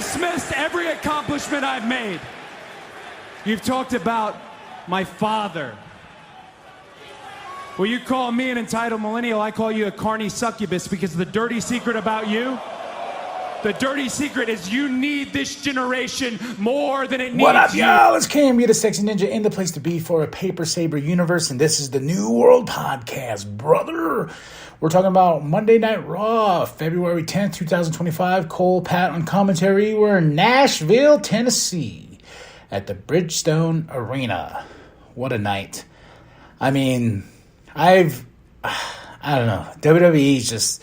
dismissed every accomplishment I've made. You've talked about my father. Well, you call me an entitled millennial, I call you a carny succubus, because the dirty secret about you, the dirty secret is you need this generation more than it needs you. What up, y'all? It's Cam, you're the Sexy Ninja, in the place to be for a Paper Saber universe, and this is the New World Podcast, brother. We're talking about Monday Night Raw, February 10th, 2025. Cole, Pat on commentary. We're in Nashville, Tennessee, at the Bridgestone Arena. What a night. I mean, I don't know. WWE's just,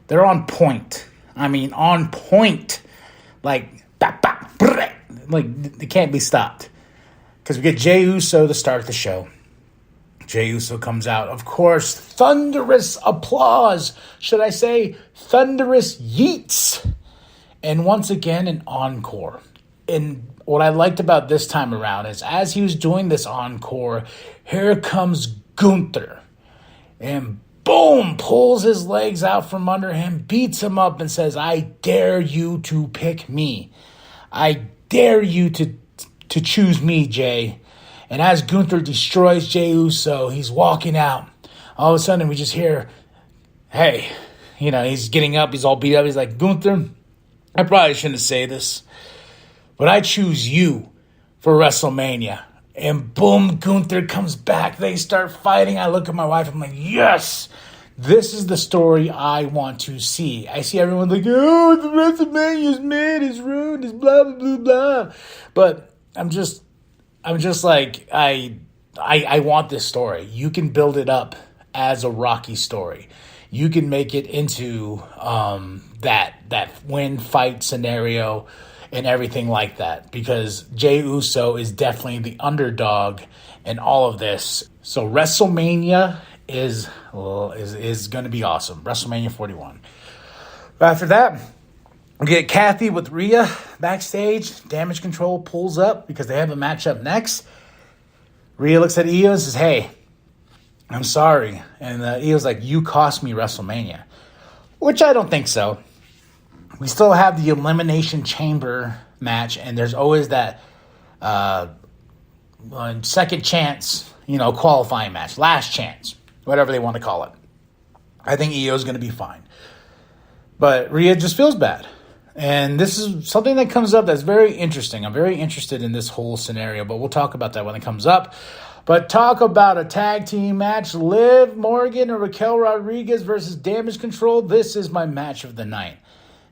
they're on point. I mean, on point. Like, they can't be stopped. Because we get Jey Uso to start the show. Jey Uso comes out. Of course, thunderous applause. Should I say thunderous yeets? And once again, an encore. And what I liked about this time around is as he was doing this encore, here comes Gunther. And boom, pulls his legs out from under him, beats him up and says, I dare you to pick me. I dare you to choose me, Jay. And as Gunther destroys Jey Uso, he's walking out. All of a sudden, we just hear, hey, he's getting up, he's all beat up. He's like, Gunther, I probably shouldn't say this, but I choose you for WrestleMania. And boom, Gunther comes back. They start fighting. I look at my wife. I'm like, yes, this is the story I want to see. I see everyone like, oh, the WrestleMania's mad, it's ruined, it's blah, blah, blah, blah. But I'm just like, I want this story. You can build it up as a Rocky story. You can make it into that win fight scenario and everything like that, because Jey Uso is definitely the underdog in all of this. So WrestleMania is going to be awesome. WrestleMania 41. After that, we get Kathy with Rhea backstage. Damage Control pulls up because they have a matchup next. Rhea looks at Io and says, hey, I'm sorry. And Io's like, you cost me WrestleMania. Which I don't think so. We still have the Elimination Chamber match, and there's always that second chance, qualifying match, last chance, whatever they want to call it. I think Io's going to be fine. But Rhea just feels bad. And this is something that comes up that's very interesting. I'm very interested in this whole scenario, but we'll talk about that when it comes up. But talk about a tag team match, Liv Morgan and Raquel Rodriguez versus Damage Control. This is my match of the night.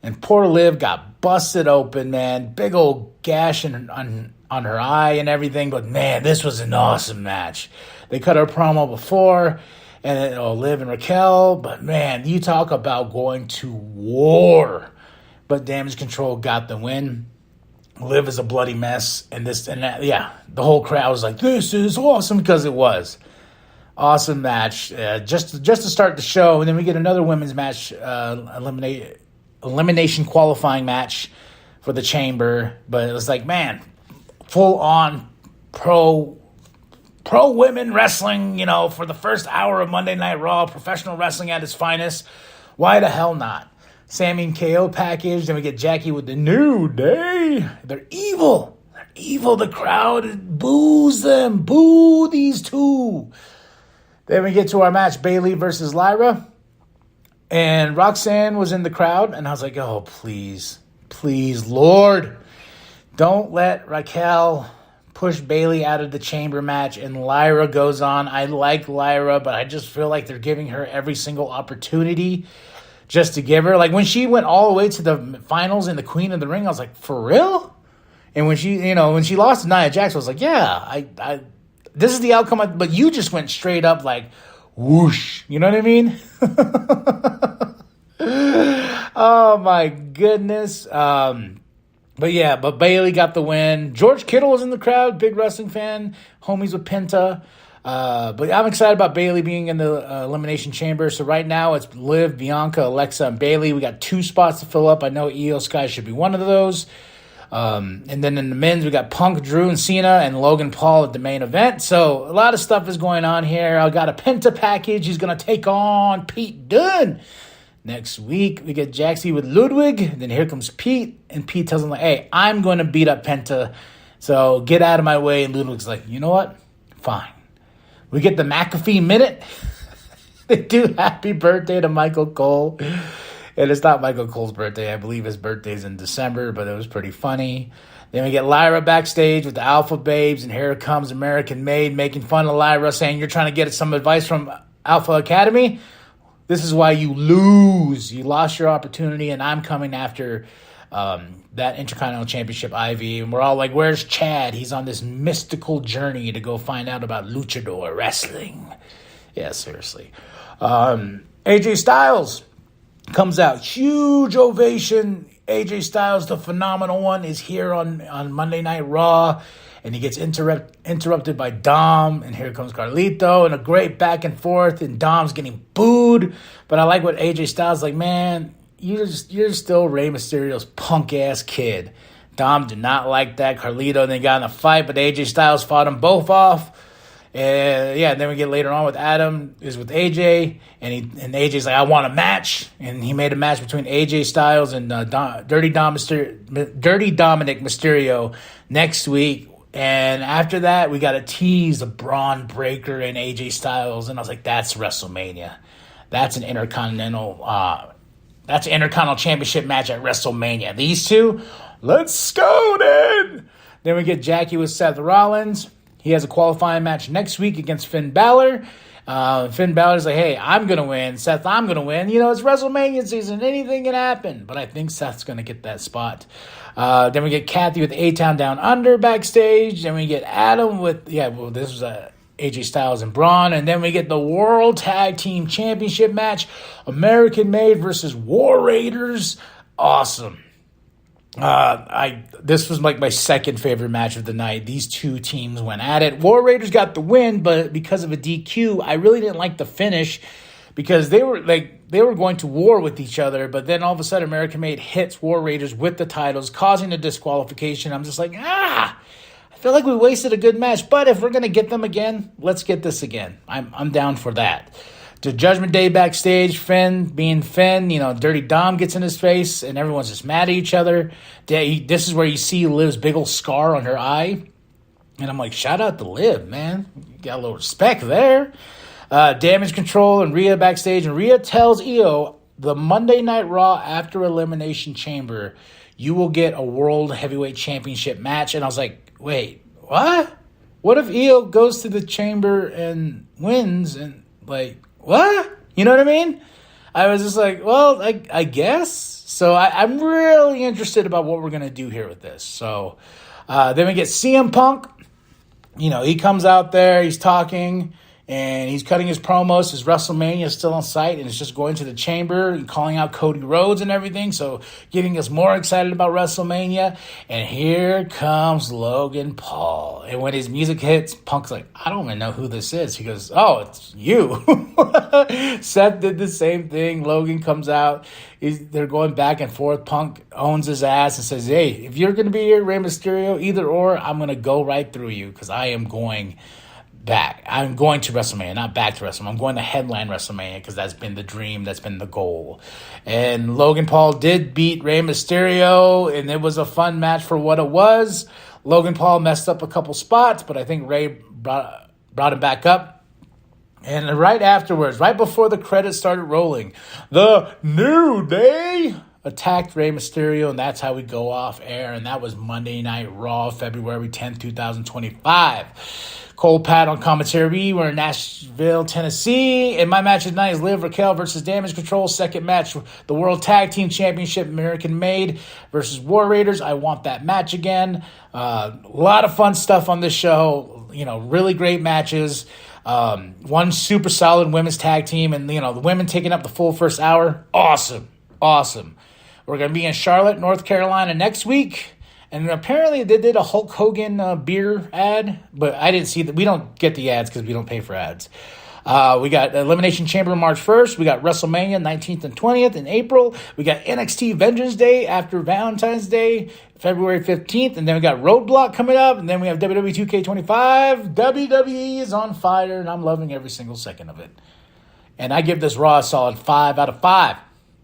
And poor Liv got busted open, man. Big old gash on her eye and everything. But, man, this was an awesome match. They cut her promo before, and Liv and Raquel. But, man, you talk about going to war. But Damage Control got the win. Liv is a bloody mess. And this and that, yeah, the whole crowd was like, this is awesome, because it was. Awesome match. Just to start the show. And then we get another women's match, elimination qualifying match for the Chamber. But it was like, man, full on pro women wrestling, for the first hour of Monday Night Raw, professional wrestling at its finest. Why the hell not? Sammy and KO package. Then we get Jackie with the New Day. They're evil. The crowd boos them. Boo these two. Then we get to our match, Bayley versus Lyra. And Roxanne was in the crowd, and I was like, oh, please, Lord, don't let Raquel push Bayley out of the Chamber match, and Lyra goes on. I like Lyra, but I just feel like they're giving her every single opportunity just to give her. Like, when she went all the way to the finals in the Queen of the Ring, I was like, for real? And when she lost to Nia Jax, I was like, yeah, I this is the outcome, but you just went straight up like, whoosh, you know what I mean? Oh my goodness. But Bayley got the win. George Kittle was in the crowd, big wrestling fan, homies with Penta. But I'm excited about Bayley being in the Elimination Chamber. So right now it's Liv, Bianca, Alexa, and Bayley. We got 2 spots to fill up. I know Io Sky should be one of those. And then in the men's, we got Punk, Drew, and Cena, and Logan Paul at the main event. So a lot of stuff is going on here. I got a Penta package. He's going to take on Pete Dunne. Next week, we get Jaxie with Ludwig. Then here comes Pete. And Pete tells him, like, hey, I'm going to beat up Penta. So get out of my way. And Ludwig's like, you know what? Fine. We get the McAfee minute. They do happy birthday to Michael Cole. And it's not Michael Cole's birthday. I believe his birthday's in December, but it was pretty funny. Then we get Lyra backstage with the Alpha Babes. And here comes American Made making fun of Lyra, saying, you're trying to get some advice from Alpha Academy? This is why you lose. You lost your opportunity, and I'm coming after that Intercontinental Championship IV. And we're all like, where's Chad? He's on this mystical journey to go find out about luchador wrestling. Yeah, seriously. AJ Styles comes out. Huge ovation. AJ Styles, the phenomenal one, is here on Monday Night Raw. And he gets interrupted by Dom, and here comes Carlito, and a great back and forth, and Dom's getting booed. But I like what AJ Styles like, man, you're still Rey Mysterio's punk-ass kid. Dom did not like that. Carlito then got in a fight, but AJ Styles fought them both off. And then we get later on with Adam is with AJ, and AJ's like, I want a match, and he made a match between AJ Styles and Dirty Dominic Mysterio next week. And after that, we got a tease of Braun Breaker and AJ Styles, and I was like, that's WrestleMania. That's an Intercontinental Championship match at WrestleMania. These two, let's go then. Then we get Jackie with Seth Rollins. He has a qualifying match next week against Finn Balor. Finn Balor's like, hey, I'm going to win. Seth, I'm going to win. You know, it's WrestleMania season. Anything can happen. But I think Seth's going to get that spot. Then we get Kathy with A-Town Down Under backstage. Then we get Adam with, this was AJ Styles and Braun. And then we get the World Tag Team Championship match. American Made versus War Raiders. Awesome. This was like my second favorite match of the night. These two teams went at it. War Raiders got the win, but because of a DQ, I really didn't like the finish because they were going to war with each other, but then all of a sudden American Made hits War Raiders with the titles, causing a disqualification. I'm just like, I feel like we wasted a good match, but if we're going to get them again, let's get this again. I'm down for that. To Judgment Day backstage, Finn being Finn, Dirty Dom gets in his face, and everyone's just mad at each other. This is where you see Liv's big old scar on her eye. And I'm like, shout out to Liv, man. You got a little respect there. Damage Control and Rhea backstage, and Rhea tells Io, the Monday Night Raw after Elimination Chamber, you will get a World Heavyweight Championship match. And I was like, wait, what? What if Io goes to the chamber and wins and, what? You know what I mean? I was just like, well, I guess. So I'm really interested about what we're going to do here with this. So then we get CM Punk. He comes out there, he's talking, and he's cutting his promos. His WrestleMania is still on site, and it's just going to the chamber and calling out Cody Rhodes and everything. So getting us more excited about WrestleMania. And here comes Logan Paul. And when his music hits, Punk's like, I don't even know who this is. He goes, oh, it's you. Seth did the same thing. Logan comes out. They're going back and forth. Punk owns his ass and says, hey, if you're going to be here, Rey Mysterio, either or, I'm going to go right through you because I am going back. I'm going to WrestleMania, not back to WrestleMania. I'm going to headline WrestleMania because that's been the dream. That's been the goal. And Logan Paul did beat Rey Mysterio, and it was a fun match for what it was. Logan Paul messed up a couple spots, but I think Rey brought him back up. And right afterwards, right before the credits started rolling, the New Day attacked Rey Mysterio, and that's how we go off air. And that was Monday Night Raw, February 10th, 2025. Cole Pat on commentary. We're in Nashville, Tennessee. And my match tonight is Liv Raquel versus Damage Control. Second match, the World Tag Team Championship, American Made versus War Raiders. I want that match again. A lot of fun stuff on this show. Really great matches. One super solid women's tag team. And, the women taking up the full first hour. Awesome. We're going to be in Charlotte, North Carolina next week. And apparently they did a Hulk Hogan beer ad, but I didn't see that. We don't get the ads because we don't pay for ads. We got Elimination Chamber March 1st. We got WrestleMania 19th and 20th in April. We got NXT Vengeance Day after Valentine's Day, February 15th. And then we got Roadblock coming up. And then we have WWE 2K25. WWE is on fire, and I'm loving every single second of it. And I give this Raw a solid 5 out of 5.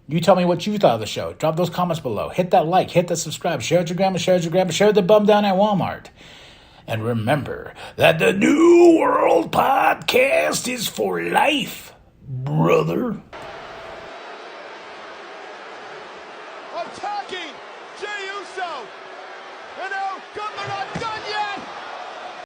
You tell me what you thought of the show. Drop those comments below. Hit that like. Hit that subscribe. Share it with your grandma. Share it with your grandpa. Share it with the bum down at Walmart. And remember that the New World Podcast is for life, brother.